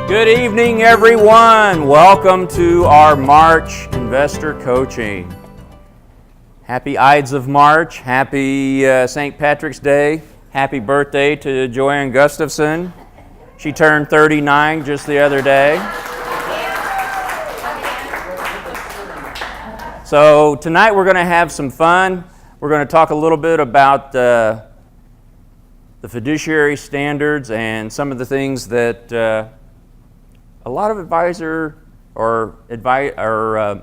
Good evening, everyone. Welcome to our March Investor Coaching. Happy Ides of March. Happy St. Patrick's Day. Happy birthday to Joanne Gustafson. She turned 39 just the other day. So tonight we're going to have some fun. We're going to talk a little bit about the fiduciary standards and some of the things that a lot of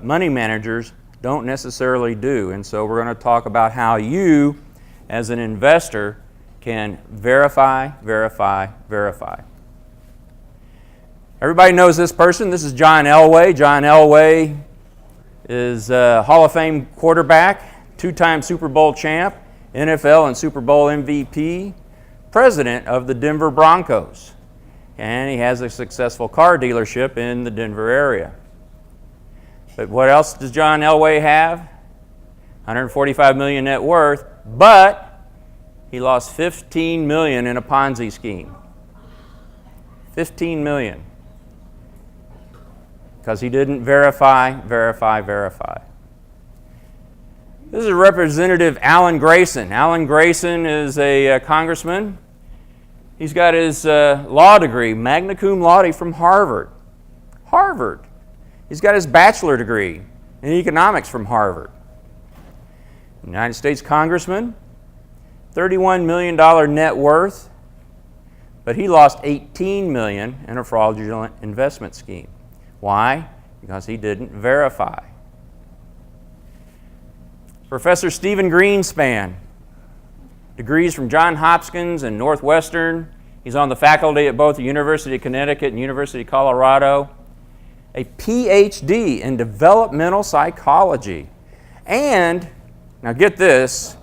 money managers don't necessarily do. And so we're going to talk about how you, as an investor, can verify. Everybody knows this person. This is John Elway. John Elway is a Hall of Fame quarterback, two-time Super Bowl champ, NFL and Super Bowl MVP, president of the Denver Broncos. And he has a successful car dealership in the Denver area. But what else does John Elway have? $145 million net worth, but he lost $15 million in a Ponzi scheme. $15 million. Because he didn't verify. This is Representative Alan Grayson. Alan Grayson is a congressman. He's got his law degree, magna cum laude from Harvard. He's got his bachelor degree in economics from Harvard. United States congressman, $31 million net worth, but he lost $18 million in a fraudulent investment scheme. Why? Because he didn't verify. Professor Stephen Greenspan, degrees from Johns Hopkins and Northwestern. He's on the faculty at both the University of Connecticut and University of Colorado. A PhD in developmental psychology. And, now get this,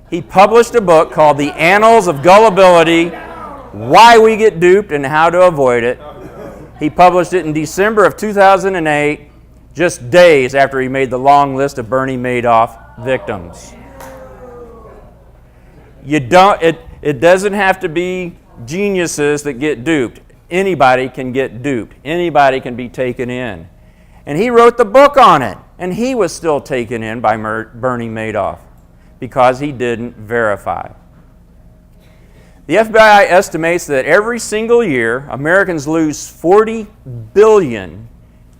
he published a book called The Annals of Gullibility, Why We Get Duped and How to Avoid It. He published it in December of 2008, just days after he made the long list of Bernie Madoff victims. It doesn't have to be geniuses that get duped. Anybody can get duped. Anybody can be taken in. And he wrote the book on it, and he was still taken in by Bernie Madoff because he didn't verify. The FBI estimates that every single year, Americans lose $40 billion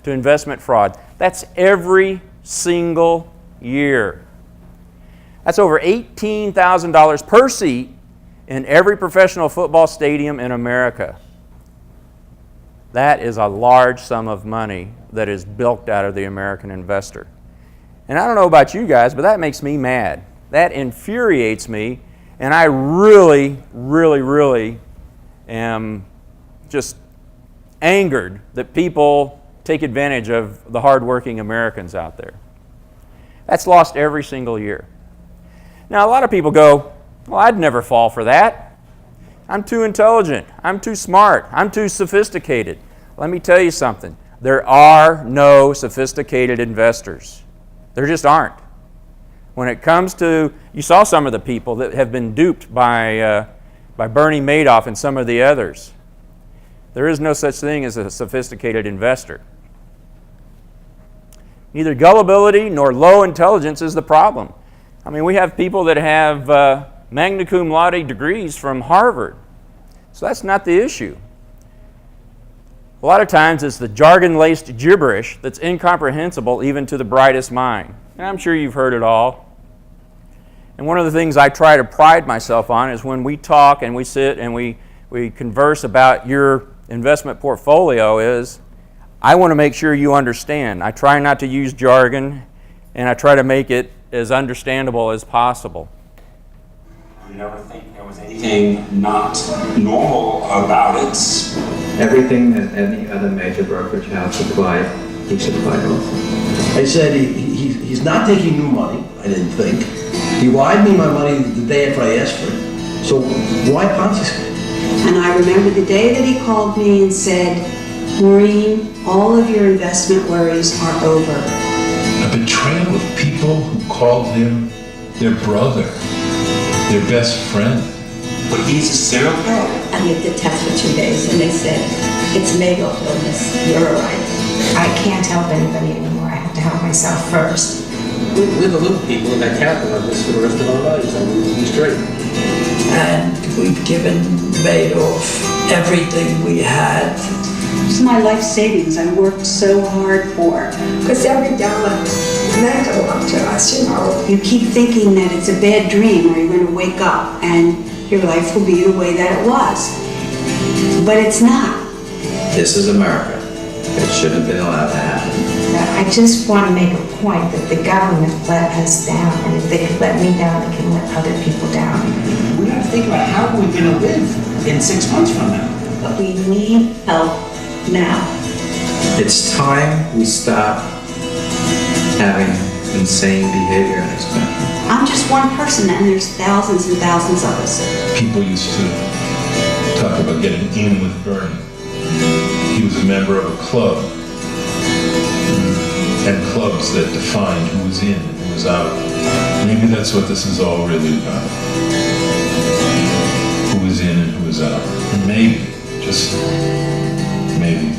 to investment fraud. That's every single year. That's over $18,000 per seat in every professional football stadium in America. That is a large sum of money that is bilked out of the American investor. And I don't know about you guys, but that makes me mad. That infuriates me, and I really am just angered that people take advantage of the hardworking Americans out there. That's lost every single year. Now, a lot of people go, well, I'd never fall for that. I'm too intelligent. I'm too smart. I'm too sophisticated. Let me tell you something. There are no sophisticated investors. There just aren't. When it comes to, you saw some of the people that have been duped by Bernie Madoff and some of the others. There is no such thing as a sophisticated investor. Neither gullibility nor low intelligence is the problem. I mean, we have people that have magna cum laude degrees from Harvard. So that's not the issue. A lot of times it's the jargon-laced gibberish that's incomprehensible even to the brightest mind. And I'm sure you've heard it all. And one of the things I try to pride myself on is when we talk and we sit and we converse about your investment portfolio is I want to make sure you understand. I try not to use jargon, and I try to make it as understandable as possible. You never think there was anything not normal about it? Everything that any other major brokerage house supplied, he supplied also. I said he's not taking new money, I didn't think. He wired me my money the day after I asked for it. So why Ponzi scheme? And I remember the day that he called me and said, Maureen, all of your investment worries are over. A betrayal of people who called him their brother, their best friend. But he's a serial killer. I did the test for 2 days and they said, It's Mago illness. You're right. I can't help anybody anymore. I have to help myself first. We're the little people in that character of this for the rest of our lives, and we'll be straight. And we've given Madoff everything we had. It's my life savings I worked so hard for. Because every dollar meant a lot to us, you know. You keep thinking that it's a bad dream or you're going to wake up and your life will be the way that it was. But it's not. This is America. It shouldn't have been allowed to happen. I just want to make a point that the government let us down, and if they could let me down, they can let other people down. We have to think about how we're going to live in 6 months from now. But we need help now. It's time we stop having insane behavior in this country. I'm just one person and there's thousands and thousands of us. People used to talk about getting in with Bernie. He was a member of a club, and clubs that defined who was in and who was out. Maybe that's what this is all really about. Who is in and who is out. And maybe, just maybe,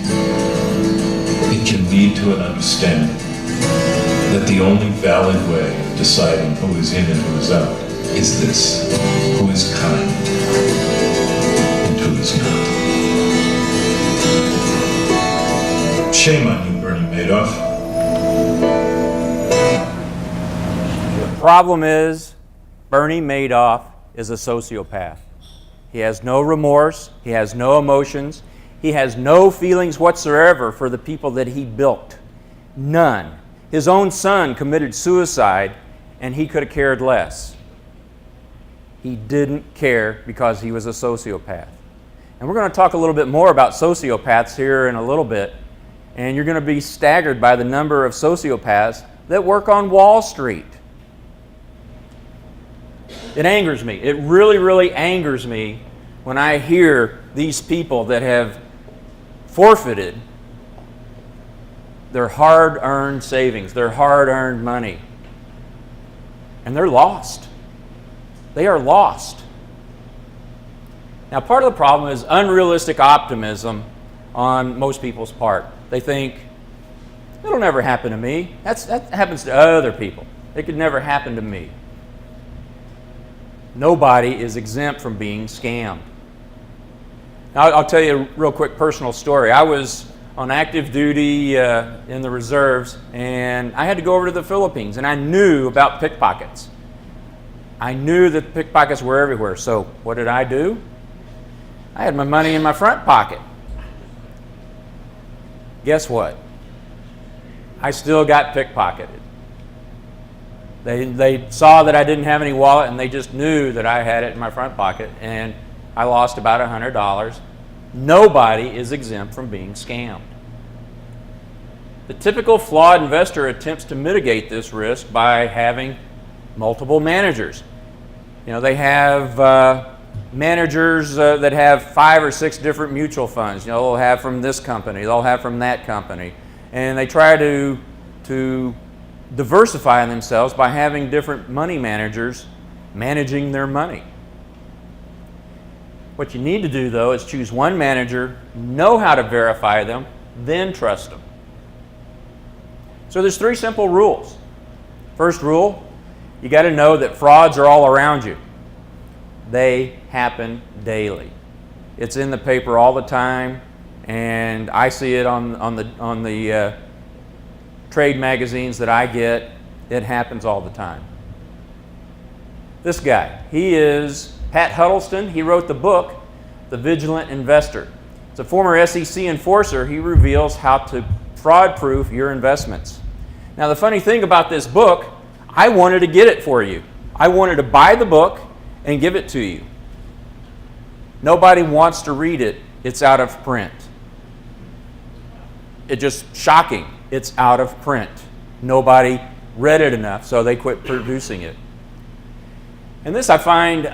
it can lead to an understanding that the only valid way of deciding who is in and who is out is this: who is kind and who is not. Shame on you, Bernie Madoff. The problem is, Bernie Madoff is a sociopath. He has no remorse, he has no emotions, he has no feelings whatsoever for the people that he built. None. His own son committed suicide, and he could have cared less. He didn't care because he was a sociopath. And we're going to talk a little bit more about sociopaths here in a little bit, and you're going to be staggered by the number of sociopaths that work on Wall Street. It angers me. It really, really angers me when I hear these people that have forfeited their hard-earned savings, their hard-earned money, and they're lost. They are lost. Now, part of the problem is unrealistic optimism on most people's part. They think, it'll never happen to me. That happens to other people. It could never happen to me. Nobody is exempt from being scammed. Now, I'll tell you a real quick personal story. I was on active duty in the reserves, and I had to go over to the Philippines, and I knew about pickpockets. I knew that pickpockets were everywhere, so what did I do? I had my money in my front pocket. Guess what? I still got pickpocketed. They saw that I didn't have any wallet, and they just knew that I had it in my front pocket, and I lost about $100. Nobody is exempt from being scammed. The typical flawed investor attempts to mitigate this risk by having multiple managers. You know, they have managers that have 5 or 6 different mutual funds. You know, they'll have from this company, they'll have from that company, and they try to diversify themselves by having different money managers managing their money. What you need to do, though, is choose one manager, know how to verify them, then trust them. So there's 3 simple rules. First rule, you got to know that frauds are all around you. They happen daily. It's in the paper all the time, and I see it on the trade magazines that I get. It happens all the time. This guy, he is Pat Huddleston. He wrote the book, The Vigilant Investor. As a former SEC enforcer, he reveals how to fraud-proof your investments. Now, the funny thing about this book, I wanted to get it for you. I wanted to buy the book and give it to you. Nobody wants to read it. It's out of print. It's just shocking. It's out of print. Nobody read it enough, so they quit producing it. And this I find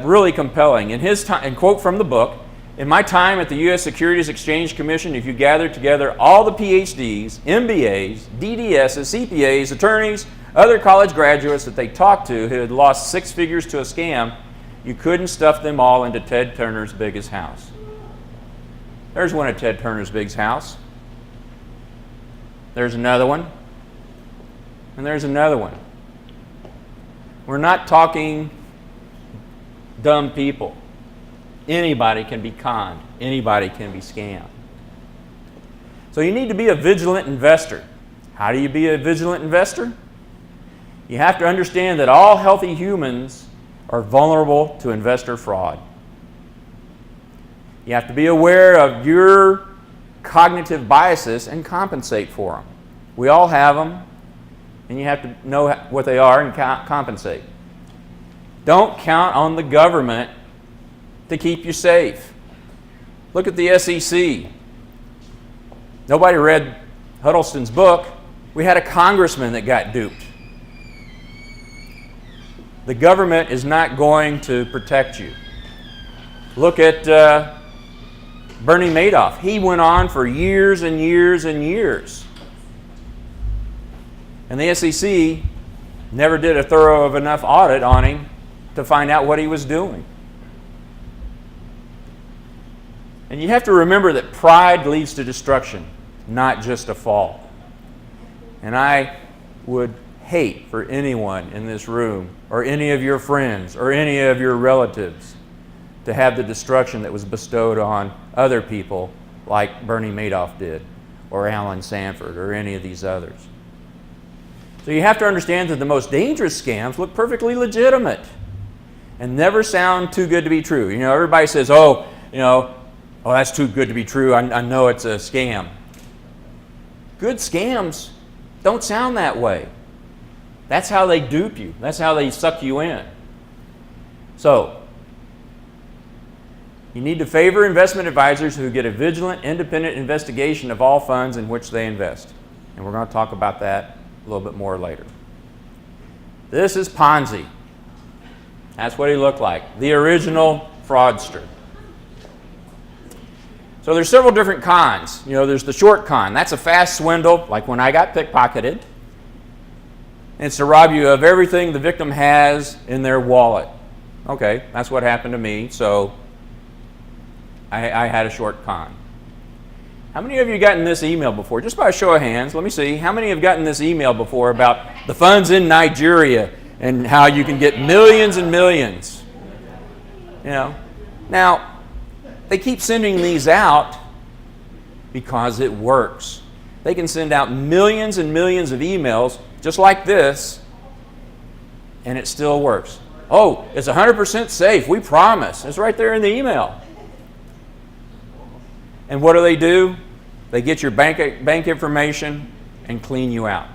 really compelling. In his time, and quote from the book, "In my time at the U.S. Securities Exchange Commission, if you gathered together all the PhDs, MBAs, DDSs, CPAs, attorneys, other college graduates that they talked to who had lost 6 figures to a scam, you couldn't stuff them all into Ted Turner's biggest house." There's one at Ted Turner's Big's house. There's another one. And there's another one. We're not talking dumb people. Anybody can be conned. Anybody can be scammed. So you need to be a vigilant investor. How do you be a vigilant investor? You have to understand that all healthy humans are vulnerable to investor fraud. You have to be aware of your cognitive biases and compensate for them. We all have them, and you have to know what they are and compensate. Don't count on the government to keep you safe. Look at the SEC. Nobody read Huddleston's book. We had a congressman that got duped. The government is not going to protect you. Look at Bernie Madoff. He went on for years and years and years. And the SEC never did a thorough enough audit on him to find out what he was doing. And you have to remember that pride leads to destruction, not just a fall. And I would hate for anyone in this room, or any of your friends, or any of your relatives, to have the destruction that was bestowed on other people like Bernie Madoff did, or Alan Sanford, or any of these others. So you have to understand that the most dangerous scams look perfectly legitimate and never sound too good to be true. You know, everybody says, oh, that's too good to be true. I know it's a scam. Good scams don't sound that way. That's how they dupe you. That's how they suck you in. So, you need to favor investment advisors who get a vigilant, independent investigation of all funds in which they invest. And we're going to talk about that a little bit more later. This is Ponzi. That's what he looked like. The original fraudster. So there's several different cons. There's the short con. That's a fast swindle, like when I got pickpocketed. And it's to rob you of everything the victim has in their wallet. Okay, that's what happened to me, so I had a short con. How many of you have gotten this email before? Just by a show of hands, let me see. How many have gotten this email before about the funds in Nigeria and how you can get millions and millions? Now, they keep sending these out because it works. They can send out millions and millions of emails just like this, and it still works. Oh, it's 100% safe, we promise. It's right there in the email. And what do? They get your bank information and clean you out.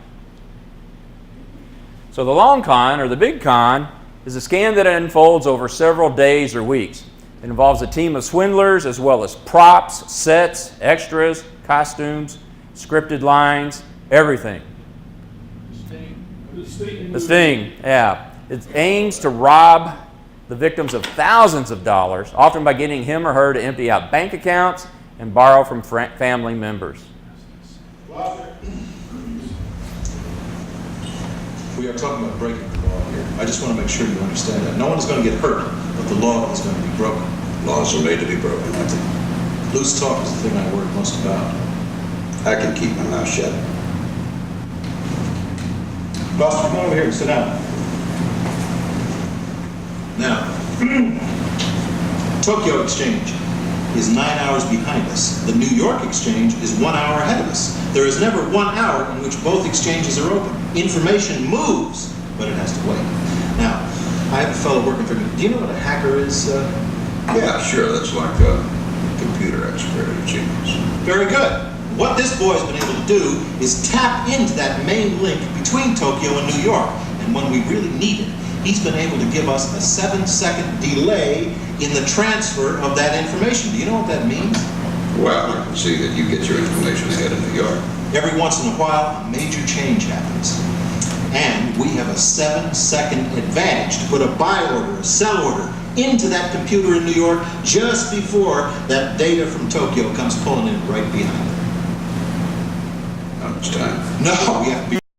So the long con, or the big con, is a scam that unfolds over several days or weeks. It involves a team of swindlers as well as props, sets, extras, costumes, scripted lines, everything. The sting, yeah. It aims to rob the victims of thousands of dollars, often by getting him or her to empty out bank accounts and borrow from family members. We are talking about breaking the law here. I just want to make sure you understand that. No one is going to get hurt, but the law is going to be broken. Laws are made to be broken. Loose talk is the thing I worry most about. I can keep my mouth shut. Buster, come over here and sit down. Now, Tokyo Exchange is 9 hours behind us. The New York Exchange is 1 hour ahead of us. There is never 1 hour in which both exchanges are open. Information moves, but it has to wait. Now, I have a fellow working for me. Do you know what a hacker is? Yeah, sure. That's like a computer expert at Genius. Very good. What this boy has been able to do is tap into that main link between Tokyo and New York. And when we really need it, he's been able to give us a 7-second delay in the transfer of that information. Do you know what that means? Well, I can see that you get your information ahead of New York. Every once in a while, a major change happens. And we have a 7-second advantage to put a buy order, a sell order, into that computer in New York just before that data from Tokyo comes pulling in right behind it. How much time? No, we have to be